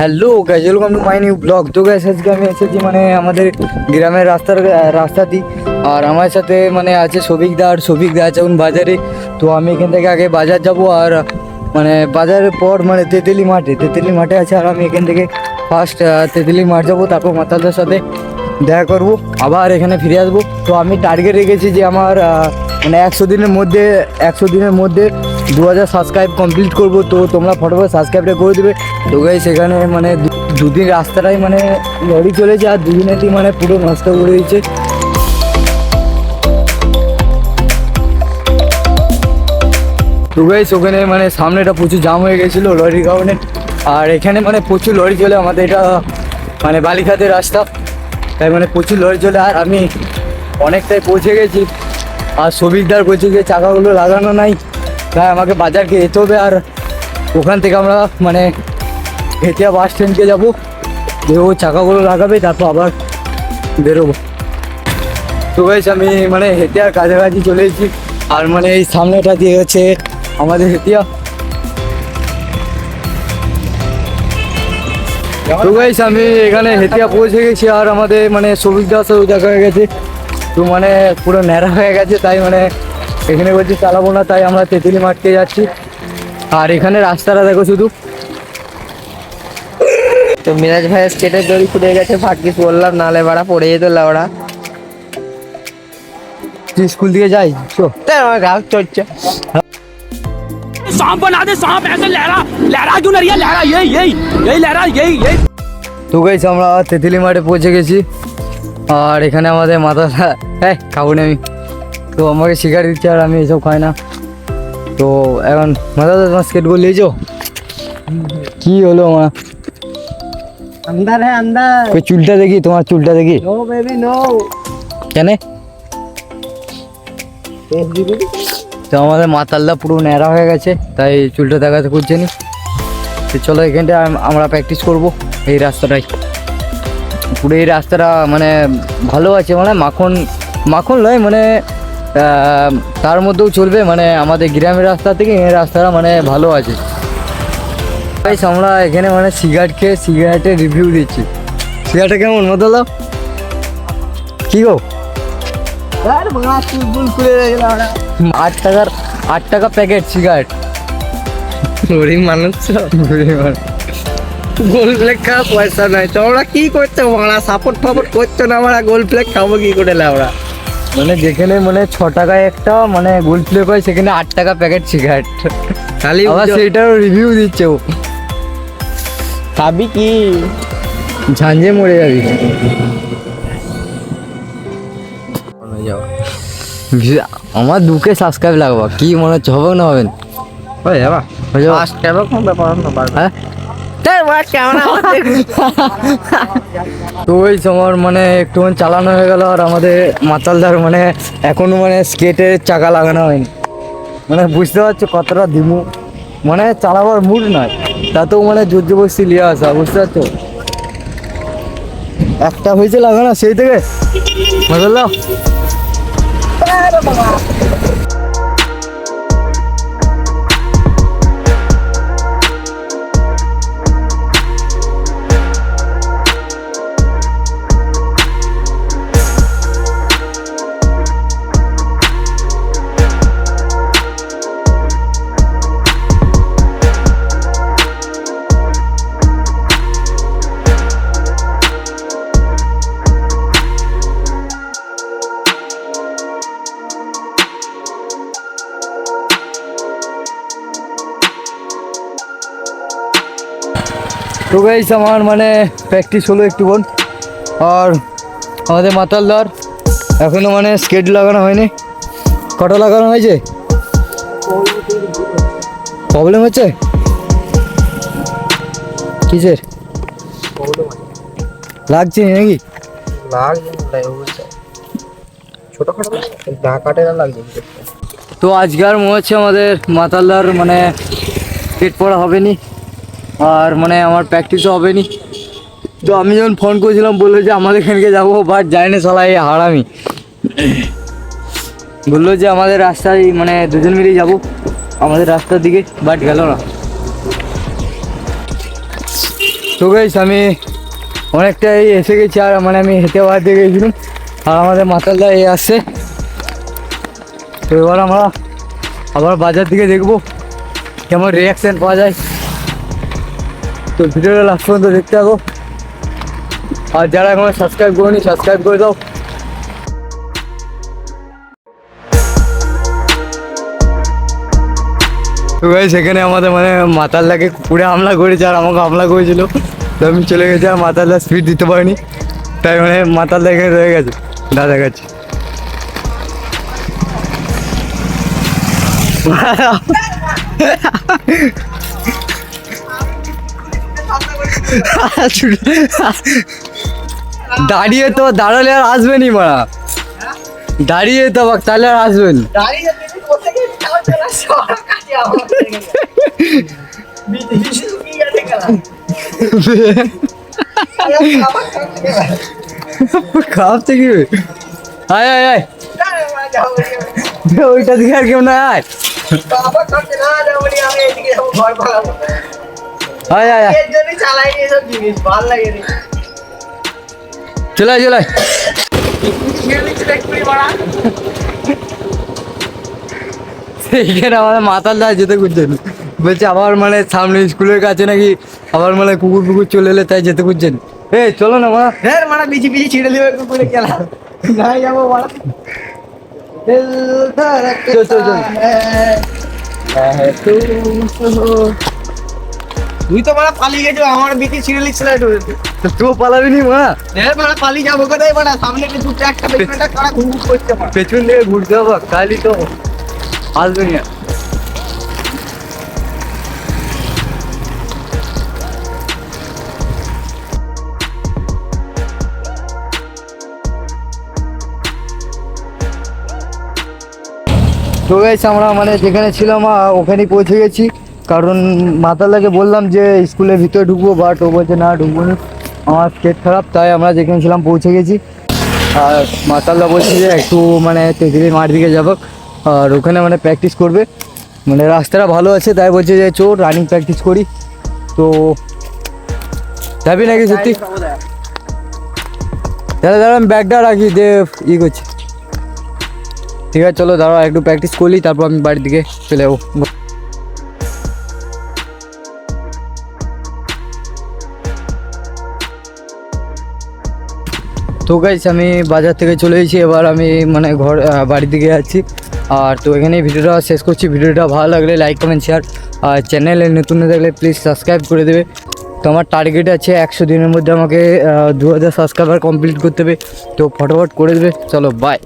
Hello guys, welcome to my new blog. তো guys আজকে আমি এসেছি মানে আমাদের গ্রামের রাস্তা দিই। আর আমার সাথে মানে আছে সবিকদা, আর সবিকদা আছে এখন বাজারে। তো আমি এখান থেকে আগে বাজার যাব, আর মানে বাজারের পর মানে তেঁতুলি মাঠে আছে। আর আমি এখান থেকে ফার্স্ট তেঁতুলি মাঠ যাবো, তারপর মাতালদের সাথে দেখা করবো, আবার এখানে ফিরে আসবো। তো আমি টার্গেট রেখেছি যে আমার মানে 100 দিনের মধ্যে 2000 সাবস্ক্রাইব কমপ্লিট করব। তো তোমরা ফটোফট সাবস্ক্রাইবটা করে দেবে। তো গাইস সেখানে মানে দুদিন রাস্তাটাই মানে লরি চলেছে, আর দুদিনেতেই মানে পুরো নষ্ট করে দিয়েছে। তো গাইস ওখানে মানে সামনেটা প্রচুর জাম হয়ে গেছিলো লরির কারণে। আর এখানে মানে প্রচুর লরি চলে, আমাদের এটা মানে বালিখাতের রাস্তা, তাই মানে প্রচুর লরি চলে। আর আমি অনেকটাই পৌঁছে গেছি, আর সবিকদার বলছে যে চাকাগুলো লাগানো নাই, তাই আমাকে বাজারকে যেতে হবে। আর ওখান থেকে আমরা মানে হেতিয়া বাস স্ট্যান্ডকে যাবো, যে ও চাকাগুলো লাগাবে, তারপর আবার বেরোবো। তো গাইস আমি মানে হেতিয়ার কাছাকাছি চলে এসেছি, আর মানে এই সামনেটা দিয়ে হচ্ছে আমাদের হেতিয়া। তো গাইস আমি এখানে হেতিয়া পৌঁছে গেছি, আর আমাদের মানে সবিকদার সাথে দেখা হয়ে গেছে। তো মানে পুরো ন্যাড়া হয়ে গেছে, তাই মানে এখানে বলছি চালাবো না, তাই আমরা তেঁতুলি মাঠকে যাচ্ছি। আর এখানে রাস্তাটা দেখো শুধু। তো মিরাজ ভাই স্কেটের দড়ি খুলে গেছে, ভাগ্যিস বললাম, নালে বাড়া পড়ে যেত লাউড়া। তুই স্কুল থেকে যাই চো, তাই আমার রাগ চড়ছে। सांप बना दे, सांप ऐसे लहरा लहरा क्यों नहीं रही है? लहरा यही यही यही लहरा यही यही। তো গাইস আমরা তেঁতুলি মাঠে পৌঁছে গেছি, আর এখানে আমাদের মাথা খাবো না আমি। তো আমাকে শিকার দিচ্ছে, আর আমি এসব খাই না। তো এখন মাথা তোমার স্কেটগুলো নিয়েছো, কি হলো আমার? अंदर है अंदर। ওই চুলটা দেখি, তোমার চুলটা দেখি। No baby no. কেন? তো আমাদের মাতালদা পুরো ন্যাড়া হয়ে গেছে, তাই চুলটা দেখাতে খুঁজছে নি। তো চলো এখানটা আমরা প্র্যাকটিস করব এই রাস্তাটাই। পুরো এই রাস্তাটা মানে ভালো আছে, মানে মাখন নয় মানে তার মধ্যেও চলবে, মানে আমাদের গ্রামের রাস্তা থেকে এই রাস্তাটা মানে ভালো আছে। গাইস আমরা এখানে মানে সিগারেট খেয়ে সিগারেটের রিভিউ দিচ্ছি। সিগারেটটা কেমন মাতালদা? কি গো? यार बड़ा चुलबुल खुले लाउड़ा। 8 টাকা প্যাকেট সিগারেট। গরিব মানুষ গোল প্লেট খাওয়া পয়সা নাই, তোমরা কি করছো? মারা সাপোর্ট ফাপোর্ট করছো না, আমরা গোল প্লেট খাবো কি করে লাউড়া? মানে যেখানে মানে 6 টাকায় একটা মানে গোল্ড প্লে পাই, সেখানে 8 টাকা প্যাকেট সিগারেট। খালি আবার সেইটারও রিভিউ দিচ্ছে ও। খাবি কি? ঝাঞ্ঝে মরে যাবি। আমার 2K সাবস্ক্রাইব লাগবা, কি মনে হচ্ছে হবে না হবে না? হয়ে যাবা হয়ে যাবে? ফার্স্ট কেন কোন ব্যাপার না পারবে। হ্যাঁ তাই মার কেমন আমাদের তো ওই তোমার মানে একটুখানি চালানো হয়ে গেল, আর আমাদের মাতালদার মানে এখনো মানে স্কেটের চাকা লাগানো হয়নি। মানে বুঝতে পারছো কতটা দিমু, মানে চালাবার মুড নয়, তাতেও মানে জোর জবরদস্তি নিয়ে আসা, বুঝতে পারছো? একটা হয়েছে লাগানো সেই থেকে মাতালদা। তো গাইস আমার মানে প্র্যাকটিস হলো একটুক্ষণ, আর আমাদের মাতালদার এখনো মানে স্কেট লাগানো হয়নি। কটা লাগানো হয়েছে? প্রবলেম হচ্ছে কিসের? লাগছে নাকি? ছোটখাটো না কাটে না লাগছে। তো আজকে আর মনে হচ্ছে আমাদের মাতালদার মানে স্কেট পড়া হবে নি, আর মানে আমার প্র্যাকটিসও হবে নি। তো আমি যখন ফোন করেছিলাম বললো যে আমাদের এখানকে যাবো, বাট যাই না শালা, এই হারামি বললো যে আমাদের রাস্তায় মানে দুজন মিলেই যাবো আমাদের রাস্তার দিকে, বাট গেল না। তো গাইস আমি অনেকটাই এসে গেছি, আর মানে আমি হেঁটে বাদ দিয়ে গেছিলাম, আর আমাদের মাতালদা এই আসছে। তো এবার আমরা আবার বাজার দিকে দেখবো কেমন রিয়াকশান পাওয়া যায়। তো ভিডিওটা লাস্ট পর্যন্ত দেখতে থাকো, আর যারা এখন সাবস্ক্রাইব করেনি সাবস্ক্রাইব করে দাও। তো ভাই সেখানে আমাদের মানে মাতালদাকে কুকুরে হামলা করেছে, আর আমাকে হামলা করেছিল। তো আমি চলে গেছি, আর মাতালদা স্পিড দিতে পারিনি, তাই মানে মাতালদা এখানে রয়ে গেছে দাদা কাছে। দাঁড়িয়ে তো দাঁড়ালে আর আসবে নি মারা, দাঁড়িয়ে তো তাহলে আর আসবেন। খাপ থেকে আয় আয় আয়, ওইটা দিকে আর কেউ না, আয় আয় আয় আয়, চলে আয় চলে আয়। সেইখানে আমাদের মাতালদা যেতে খুঁজছেন, বলছে আবার মানে সামনে স্কুলের কাছে নাকি আবার মানে কুকুর ফুকুর চলে এলে তাই যেতে খুঁজছেন। এই চলো না মা, হ্যাঁ মানে বিচি বিচি ছিঁড়ে দেবে কুকুরে খেলা নাই যাবো বড়া। চল চল চল। তুই তো মানে পালিয়ে গেছো, আমার বিচি ছিঁড়ে লিখছিল একটু। তুই পালাবি নি মা, হ্যাঁ মানে পালিয়ে যাবো কোথায় মানে সামনে একটু দুটো একটা পেছনটা করা ঘুর করছে আমার। পেছন দিকে ঘুরতে হবে, খালি তো আসবে না। তো গাইস আমরা মানে যেখানে ছিলাম ওখানেই পৌঁছে গেছি, কারণ মাতালদাকে বললাম যে স্কুলের ভিতরে ঢুকবো, বাট ও বলছে না ঢুকবো না, আমার পেট খারাপ, তাই আমরা যেখানে ছিলাম পৌঁছে গেছি। আর মাতালদা বলছে যে একটু মানে তেঁতুলি মাঠ দিকে যাবো, আর ওখানে মানে প্র্যাকটিস করবে, মানে রাস্তাটা ভালো আছে, তাই বলছে যে চো রানিং প্র্যাকটিস করি। তো যাবি নাকি সত্যি? দাঁড়া দাঁড়া আমি ব্যাগটা রাখি যে ই করছি। ঠিক আছে চলো দাঁড়াও একটু প্র্যাকটিস করলি, তারপর আমি বাড়ির দিকে চলে যাবো। তো গাইস আমি বাজার থেকে চলে এসেছি, এবার আমি মানে বাড়ির দিকে যাচ্ছি। আর তো এখানেই ভিডিওটা শেষ করছি। ভিডিওটা ভালো লাগলে লাইক কমেন্ট শেয়ার, আর চ্যানেলে নতুন হয়ে থাকলে প্লিজ সাবস্ক্রাইব করে দেবে। তো আমার টার্গেট আছে 100 দিনের মধ্যে আমাকে 2000 সাবস্ক্রাইবার কমপ্লিট করতে হবে, তো ফটাফট করে দেবে। চলো বাই।